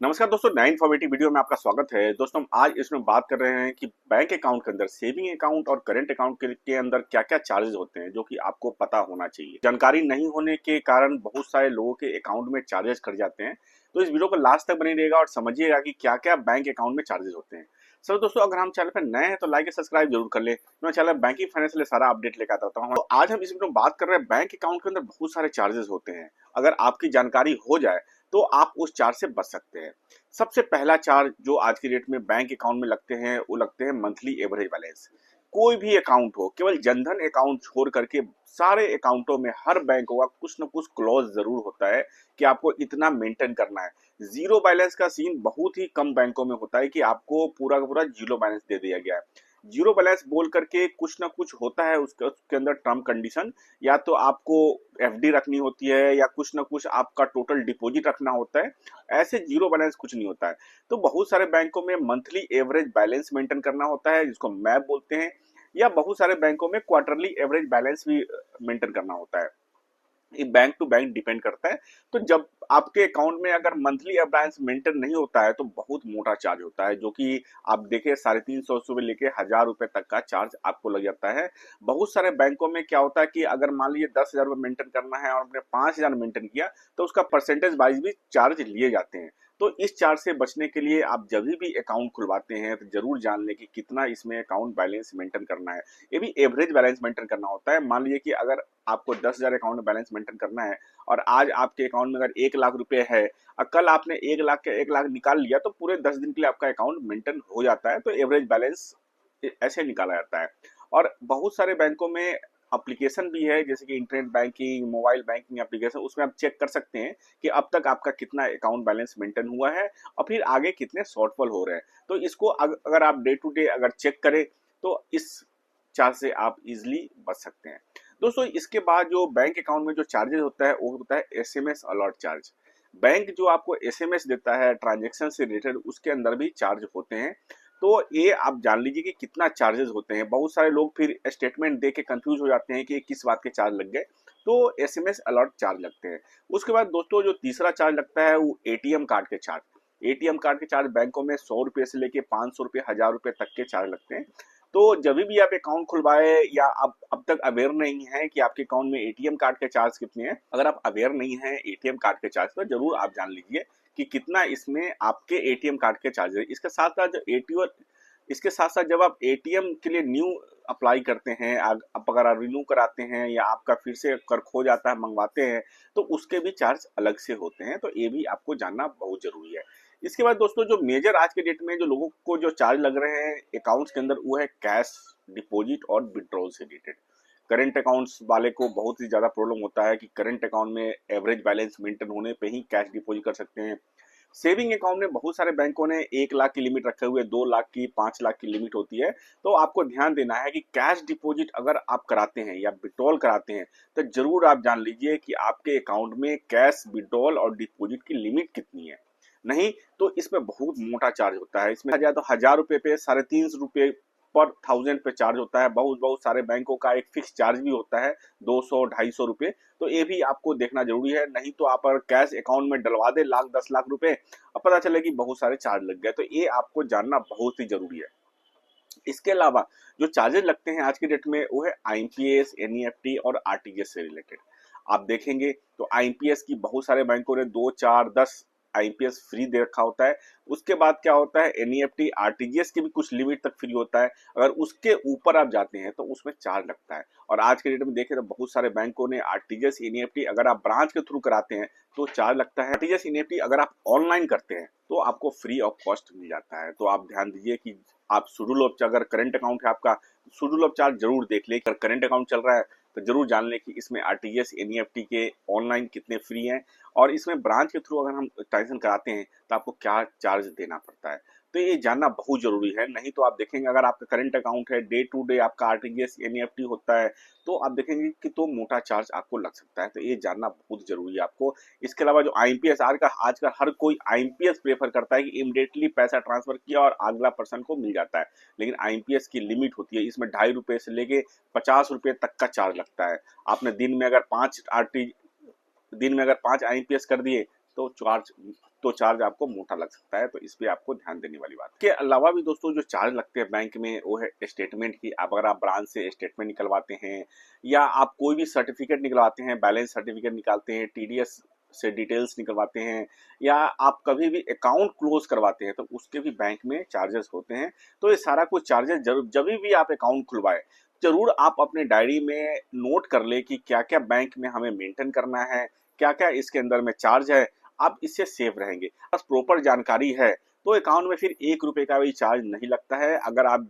नमस्कार दोस्तों, नए इन्फॉर्मेटिव वीडियो में आपका स्वागत है। दोस्तों हम आज इसमें बात कर रहे हैं कि बैंक अकाउंट के अंदर सेविंग अकाउंट और करंट अकाउंट के अंदर क्या क्या चार्जेस होते हैं, जो कि आपको पता होना चाहिए। जानकारी नहीं होने के कारण बहुत सारे लोगों के अकाउंट में चार्जेस कट जाते हैं। तो इस वीडियो को लास्ट तक बने रहेगा और समझिएगा कि क्या क्या बैंक अकाउंट में चार्जेस होते हैं। सर दोस्तों, अगर हम चैनल पर नए हैं तो लाइक और सब्सक्राइब जरूर कर ले। मैं चैनल बैंकिंग फाइनेंशियल सारा अपडेट लेकर आता हूँ। तो आज हम इस वीडियो में बात कर रहे हैं बैंक अकाउंट के अंदर बहुत सारे चार्जेस होते हैं। अगर आपकी जानकारी हो जाए तो आप उस चार्ज से बच सकते हैं। सबसे पहला चार्ज जो आज की डेट में बैंक अकाउंट में लगते हैं वो लगते हैं मंथली एवरेज बैलेंस। कोई भी अकाउंट हो, केवल जनधन अकाउंट छोड़ करके सारे अकाउंटों में हर बैंक का कुछ न कुछ क्लॉज जरूर होता है कि आपको इतना मेंटेन करना है। जीरो बैलेंस का सीन बहुत ही कम बैंकों में होता है कि आपको पूरा का पूरा जीरो बैलेंस दे दिया गया है। जीरो बैलेंस बोल करके कुछ ना कुछ होता है उसके अंदर टर्म कंडीशन। या तो आपको एफडी रखनी होती है या कुछ ना कुछ आपका टोटल डिपॉजिट रखना होता है। ऐसे जीरो बैलेंस कुछ नहीं होता है। तो बहुत सारे बैंकों में मंथली एवरेज बैलेंस मेंटेन करना होता है, जिसको मैप बोलते हैं। या बहुत सारे बैंकों में क्वार्टरली एवरेज बैलेंस भी मेंटेन करना होता है। ये बैंक टू बैंक डिपेंड करता है। तो जब आपके अकाउंट में अगर मंथली बैलेंस मेंटेन नहीं होता है तो बहुत मोटा चार्ज होता है, जो कि आप देखें 350 से लेके 1000 रुपए तक का चार्ज आपको लग जाता है। बहुत सारे बैंकों में क्या होता है कि अगर मान लीजिए 10,000 रुपये मेंटेन करना है और आपने 5,000 मेंटेन किया तो उसका परसेंटेज वाइज भी चार्ज लिए जाते हैं। तो इस चार्ज से बचने के लिए आप जब भी अकाउंट खुलवाते हैं तो जरूर जान लें कि कितना इसमें अकाउंट बैलेंस मेंटेन करना है। ये भी एवरेज बैलेंस मेंटेन करना होता है। मान लीजिए कि अगर आपको 10,000 अकाउंट में बैलेंस मेंटेन करना है और आज आपके अकाउंट में अगर 1 लाख रुपए है और कल आपने 1 लाख के 1 लाख निकाल लिया तो पूरे 10 दिन के लिए आपका अकाउंट मेंटेन हो जाता है। तो एवरेज बैलेंस ऐसे निकाला जाता है। और बहुत सारे बैंकों में एप्लीकेशन भी है, जैसे कि internet banking, mobile banking application, उसमें आप चेक कर सकते हैं कि अब तक आपका कितना अकाउंट बैलेंस मेंटेन हुआ है और फिर आगे कितने शॉर्टफॉल हो रहे हैं। तो इसको अगर आप डे टू डे अगर चेक करें तो इस चार्ज से आप इजिली बच सकते हैं। दोस्तों इसके बाद जो बैंक अकाउंट में जो चार्जेस होता है वो होता है एसएमएस अलर्ट चार्ज। बैंक जो आपको एसएमएस देता है ट्रांजैक्शन से रिलेटेड, उसके अंदर भी चार्ज होते हैं। तो ये आप जान लीजिए कि कितना चार्जेस होते हैं। बहुत सारे लोग फिर स्टेटमेंट दे के कंफ्यूज हो जाते हैं कि किस बात के चार्ज लग गए। तो एसएमएस अलर्ट चार्ज लगते हैं। उसके बाद दोस्तों जो तीसरा चार्ज लगता है वो एटीएम कार्ड के चार्ज। एटीएम कार्ड के चार्ज बैंकों में 100 रुपए से लेके 500 रुपए 1000 रुपए तक के चार्ज लगते हैं। तो जब भी आप अकाउंट खुलवाए या आप अब तक अवेयर नहीं है कि आपके अकाउंट में एटीएम कार्ड के चार्ज कितने हैं, अगर आप अवेयर नहीं है एटीएम कार्ड के चार्ज तो जरूर आप जान लीजिए कि कितना इसमें आपके एटीएम कार्ड के चार्ज है। इसके साथ साथ जो एटीएम इसके साथ साथ जब आप एटीएम के लिए न्यू अप्लाई करते हैं, आप अगर आप रिन्यू कराते हैं या आपका फिर से कर खो जाता है मंगवाते हैं तो उसके भी चार्ज अलग से होते हैं। तो ये भी आपको जानना बहुत जरूरी है। इसके बाद दोस्तों जो मेजर आज के डेट में जो लोगों को जो चार्ज लग रहे हैं अकाउंट्स के अंदर वो है कैश डिपॉजिट और विड्रॉल से रिलेटेड। करंट अकाउंट्स वाले को बहुत ही ज्यादा प्रॉब्लम होता है कि करंट अकाउंट में एवरेज बैलेंस मेंटेन होने पे ही कैश डिपॉजिट कर सकते हैं। सेविंग अकाउंट में बहुत सारे बैंकों ने 1 लाख की लिमिट रखे हुए, 2 लाख की, 5 लाख की लिमिट होती है। तो आपको ध्यान देना है कि कैश डिपॉजिट अगर आप कराते हैं या विड्रॉल कराते हैं तो जरूर आप जान लीजिए कि आपके अकाउंट में कैश विड्रॉल और डिपॉजिट की लिमिट कितनी है। नहीं तो इसमें बहुत मोटा चार्ज होता है। इसमें जाए तो 1000 रुपए पे 350 रुपए पर 1000 पे चार्ज होता है। बहुत बहुत सारे बैंकों का एक फिक्स चार्ज भी होता है 200 250 रुपए। तो ये भी आपको देखना जरूरी है। नहीं तो आप अगर कैश अकाउंट में डलवा दे लाख 10 लाख रुपए अब पता चले कि बहुत सारे चार्ज लग गए। तो ये आपको जानना बहुत ही जरूरी है। इसके अलावा जो चार्जेस लगते हैं आज की डेट में वो है आईएमपीएस, एनईएफटी और आरटीजीएस से रिलेटेड। आप देखेंगे तो आईएमपीएस की बहुत सारे बैंकों ने 2 4 10 आईपीएस फ्री दे रखा होता है। उसके बाद क्या होता है एनईएफटी आरटीजीएस की भी कुछ लिमिट तक फ्री होता है। अगर उसके ऊपर आप जाते हैं तो उसमें चार्ज लगता है। और आज के डेट में देखें तो बहुत सारे बैंकों ने आरटीजीएस एनईएफटी अगर आप ब्रांच के थ्रू कराते हैं तो चार्ज लगता है। आरटीजीएस एनईएफटी अगर आप ऑनलाइन करते हैं तो आपको फ्री ऑफ कॉस्ट मिल जाता है। तो आप ध्यान दीजिए कि आप शेड्यूल ऑफ, अगर करंट अकाउंट है आपका, शेड्यूल ऑफ चार्ज जरूर देख ले। अगर करंट अकाउंट चल रहा है तो जरूर जान लें कि इसमें आरटीजीएस एनईएफटी के ऑनलाइन कितने फ्री हैं और इसमें ब्रांच के थ्रू अगर हम ट्रांजेक्शन कराते हैं तो आपको क्या चार्ज देना पड़ता है। तो ये जानना बहुत जरूरी है। नहीं तो आप देखेंगे अगर आपका करंट अकाउंट है, डे टू डे आपका आरटीजीएस एनईएफटी होता है तो आप देखेंगे कि तो मोटा चार्ज आपको लग सकता है। तो ये जानना बहुत जरूरी है आपको। इसके अलावा जो आईएमपीएस आजकल हर कोई आईएमपीएस प्रेफर करता है कि इमीडिएटली पैसा ट्रांसफर किया और अगला पर्सन को मिल जाता है। लेकिन आईएमपीएस की लिमिट होती है। इसमें 2.5 रुपए से लेके 50 रुपए तक का चार्ज लगता है। आपने दिन में अगर 5 आईएमपीएस कर दिए तो चार्ज तो चार्ज आपको मोटा लग सकता है। तो इस पे आपको ध्यान देने वाली बात है। के अलावा भी दोस्तों जो चार्ज लगते हैं बैंक में वो है स्टेटमेंट की। अगर आप ब्रांच से स्टेटमेंट निकलवाते हैं या आप कोई भी सर्टिफिकेट निकलवाते हैं, बैलेंस सर्टिफिकेट निकालते हैं, टीडीएस से डिटेल्स निकलवाते हैं या आप कभी भी अकाउंट क्लोज करवाते हैं तो उसके भी बैंक में चार्जेस होते हैं। तो ये सारा कुछ चार्जेस जब भी आप अकाउंट खुलवाए जरूर आप अपने डायरी में नोट कर ले कि क्या क्या बैंक में हमें मेंटेन करना है, क्या क्या इसके अंदर में चार्ज है। आप इससे सेफ रहेंगे। बस प्रॉपर जानकारी है तो अकाउंट में फिर 1 रुपए का भी चार्ज नहीं लगता है। अगर आप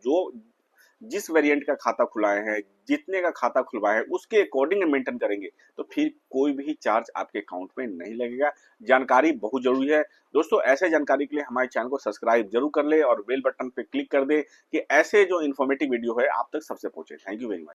जिस वेरिएंट का खाता खुलाए हैं, जितने का खाता खुलवाए हैं उसके अकॉर्डिंग मेंटेन करेंगे तो फिर कोई भी चार्ज आपके अकाउंट में नहीं लगेगा। जानकारी बहुत जरूरी है दोस्तों। ऐसे जानकारी के लिए हमारे चैनल को सब्सक्राइब जरूर कर ले और बेल बटन पे क्लिक कर दे कि ऐसे जो इन्फॉर्मेटिव वीडियो है आप तक सबसे पहुंचे। Thank you very much.